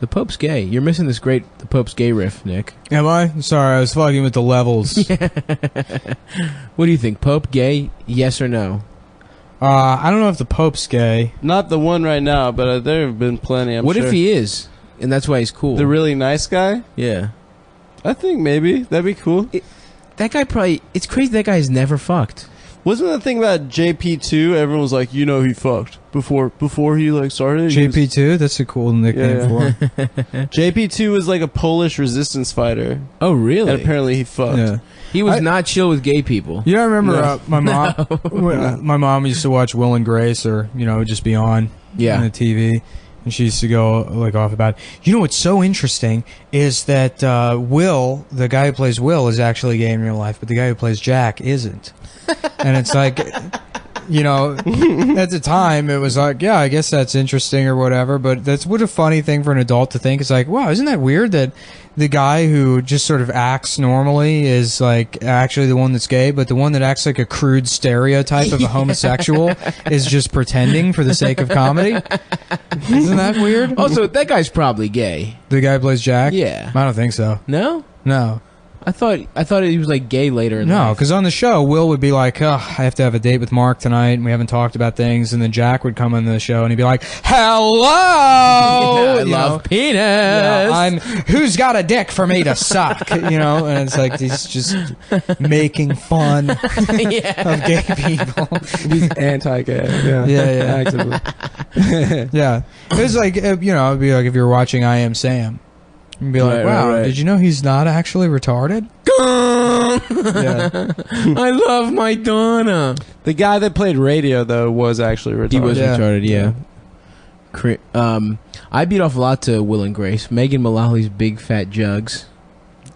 The Pope's gay. You're missing this great The Pope's gay riff, Nick. Am I? Sorry, I was fucking with the levels. What do you think? Pope gay? Yes or no? I don't know if the Pope's gay. Not the one right now, but there have been plenty. I'm what sure. if he is? And that's why he's cool. The really nice guy? Yeah. I think maybe that'd be cool. That guy probably. It's crazy that guy has never fucked. Wasn't the thing about JP2? Everyone was like, you know, he fucked before he like started. JP2? That's a cool nickname for him. JP2 was like a Polish resistance fighter. Oh, really? And apparently he fucked. Yeah. He was not chill with gay people. You know, I remember my mom. My mom used to watch Will and Grace, or just be on on the TV, and she used to go like off about. You know what's so interesting is that Will, the guy who plays Will, is actually gay in real life, but the guy who plays Jack isn't. And it's like, at the time it was like, yeah, I guess that's interesting or whatever. But what a funny thing for an adult to think. It's like, wow, isn't that weird that the guy who just sort of acts normally is like actually the one that's gay, but the one that acts like a crude stereotype of a homosexual is just pretending for the sake of comedy? Isn't that weird? Also, that guy's probably gay. The guy who plays Jack? Yeah. I don't think so. No? No. I thought he was like gay later in life. No, because on the show, Will would be like, I have to have a date with Mark tonight, and we haven't talked about things. And then Jack would come on the show, and he'd be like, hello! I love penis! Yeah, who's got a dick for me to suck? And it's like he's just making fun of gay people. He's anti-gay. Yeah. Actively. Yeah. It was like, it'd be like if you were watching I Am Sam. And be like, wow, right. Did you know he's not actually retarded? Yeah. I love my Donna. The guy that played radio, though, was actually retarded. He was retarded, yeah. Yeah. I beat off a lot to Will and Grace. Megan Mullally's Big Fat Jugs.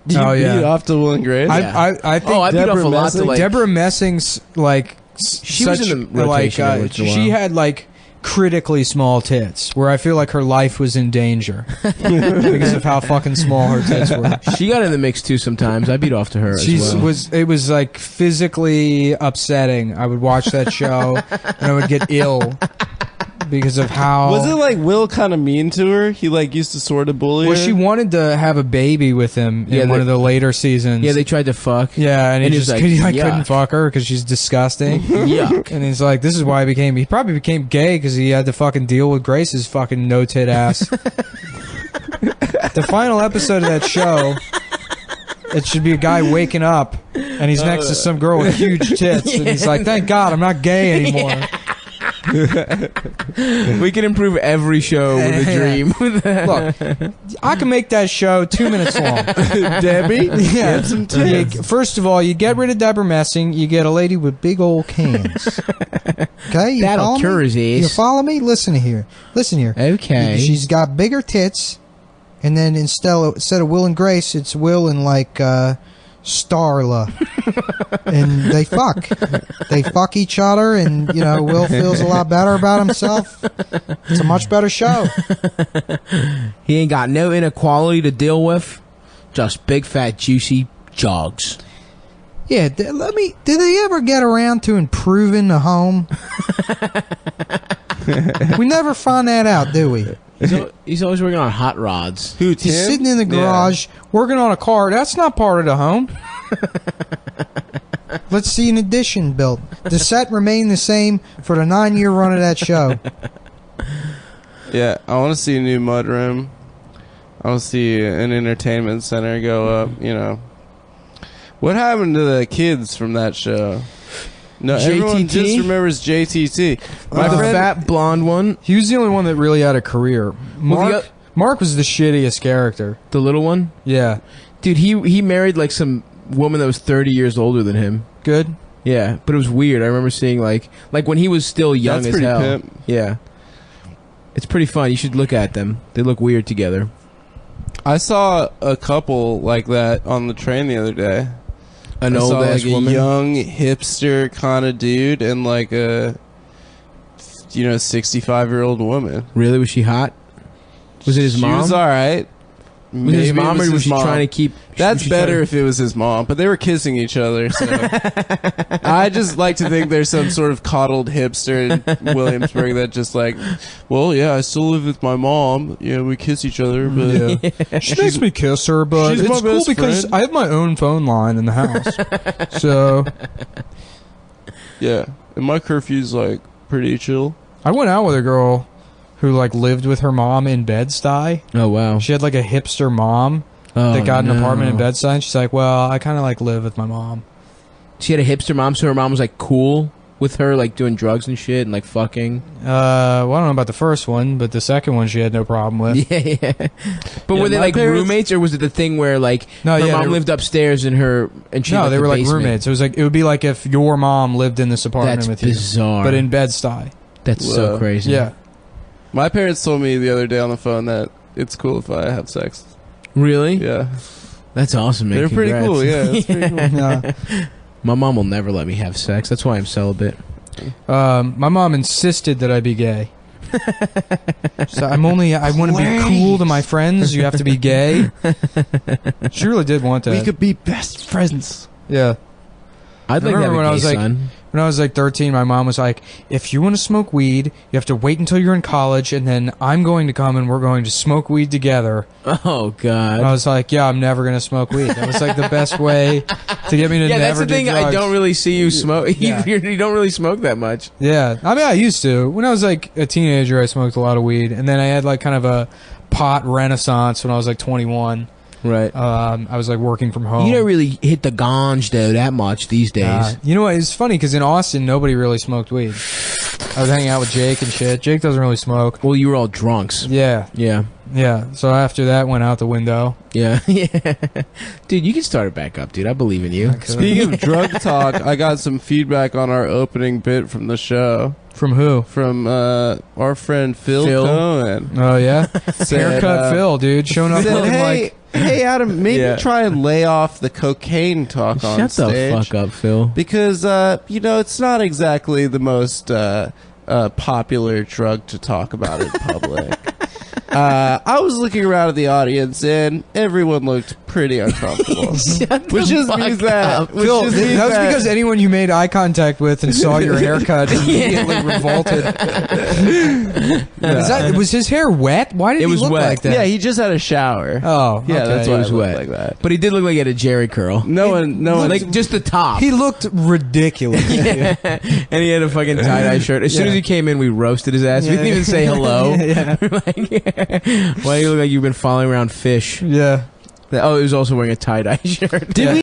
Did you beat off to Will and Grace? I think I beat off a lot to like... Deborah Messing's, like... She was in the rotation she had, like... critically small tits, where I feel like her life was in danger because of how fucking small her tits were. She got in the mix too sometimes. I beat off to her as well. It was like physically upsetting. I would watch that show and I would get ill because of how... Was it like Will kind of mean to her? He like used to sort of bully her? Well, she wanted to have a baby with him in one of the later seasons. Yeah, they tried to fuck. Yeah, and he like, couldn't fuck her because she's disgusting. Yuck. And he's like, this is why he probably became gay because he had to fucking deal with Grace's fucking no-tit ass. The final episode of that show, it should be a guy waking up and he's next to some girl with huge tits and he's like, thank God I'm not gay anymore. We can improve every show with a dream. Look, I can make that show 2 minutes long. Debbie, get some tits. First of all, you get rid of Deborah Messing, you get a lady with big old cans. Okay, you that'll cure his ass. You follow me? Listen here. Okay. She's got bigger tits, and then instead of Will and Grace, it's Will and like Starla, and they fuck. They fuck each other, and Will feels a lot better about himself. It's a much better show. He ain't got no inequality to deal with, just big fat juicy jogs. Yeah, did they ever get around to improving the home? We never find that out, do we? He's always working on hot rods. Who, Tim? He's sitting in the garage working on a car. That's not part of the home. Let's see an addition built. The set remained the same for the 9-year run of that show. Yeah, I want to see a new mudroom. I want to see an entertainment center go up, What happened to the kids from that show? No, everyone just remembers JTT. My friend, the fat blonde one. He was the only one that really had a career. Mark was the shittiest character. The little one? Yeah. Dude, he married like some woman that was 30 years older than him. Good? Yeah, but it was weird. I remember seeing like when he was still young as hell. Pimp. Yeah. It's pretty fun. You should look at them. They look weird together. I saw a couple like that on the train the other day. An old ass woman, a young hipster kind of dude, and like a 65-year-old woman. Really? Was she hot? Was it his mom? She was all right. Was his mom, or was she trying to keep? That's better if it was his mom, but they were kissing each other. So I just like to think there's some sort of coddled hipster in Williamsburg that just like, well, yeah, I still live with my mom. Yeah, we kiss each other, but yeah. She makes me kiss her, but it's cool because I have my own phone line in the house. So yeah, and my curfew's like pretty chill. I went out with a girl who like lived with her mom in Bed-Stuy. Oh wow. She had like a hipster mom that got an apartment in Bed-Stuy, and she's like, well, I kind of like live with my mom. She had a hipster mom, so her mom was like cool with her, like doing drugs and shit and like fucking. Well, I don't know about the first one, but the second one she had no problem with. Yeah. But were they like roommates, or was it the thing where like her mom lived upstairs and she? No, they were like roommates. It would be like if your mom lived in this apartment with you. That's bizarre. But in Bed-Stuy. That's so crazy. Yeah. My parents told me the other day on the phone that it's cool if I have sex. Really? Yeah. That's awesome, man. They're pretty cool, yeah. That's pretty cool. Yeah. My mom will never let me have sex. That's why I'm celibate. My mom insisted that I be gay. So I want to be cool to my friends. You have to be gay. She really did want that. We could be best friends. Yeah. I'd like to have a gay son. When I was like 13, my mom was like, if you want to smoke weed, you have to wait until you're in college, and then I'm going to come and we're going to smoke weed together. Oh, God. And I was like, yeah, I'm never going to smoke weed. That was like the best way to get me to never do drugs. Yeah, that's the thing. I don't really see you smoke. Yeah. You don't really smoke that much. Yeah. I mean, I used to. When I was like a teenager, I smoked a lot of weed, and then I had like kind of a pot renaissance when I was like 21. Right. I was like working from home. You don't really hit the ganj though that much these days. You know what? It's funny because in Austin nobody really smoked weed. I was hanging out with Jake and shit. Jake doesn't really smoke. Well, you were all drunks. Yeah. Yeah. Yeah. So after that, went out the window. Yeah. Yeah. Dude, you can start it back up, dude. I believe in you. Speaking of drug talk, I got some feedback on our opening bit from the show. From who? From our friend Phil Cohen. Oh yeah. Haircut Phil, dude, showing up looking like. Hey Adam, maybe try and lay off the cocaine talk on stage. Shut the fuck up, Phil. Because it's not exactly the most popular drug to talk about in public. I was looking around at the audience and everyone looked pretty uncomfortable. Which just means that Phil, that was because anyone you made eye contact with and saw your haircut immediately revolted. Was his hair wet? Why did he look like that? Yeah, he just had a shower. Oh, yeah, okay. that's why it was wet like that. But he did look like he had a Jerry curl. No one, like just the top. He looked ridiculous. Yeah. And he had a fucking tie-dye shirt. As soon as he came in, we roasted his ass. We didn't even say hello. Why do you look like you've been following around fish? Yeah. Oh, he was also wearing a tie-dye shirt. Did we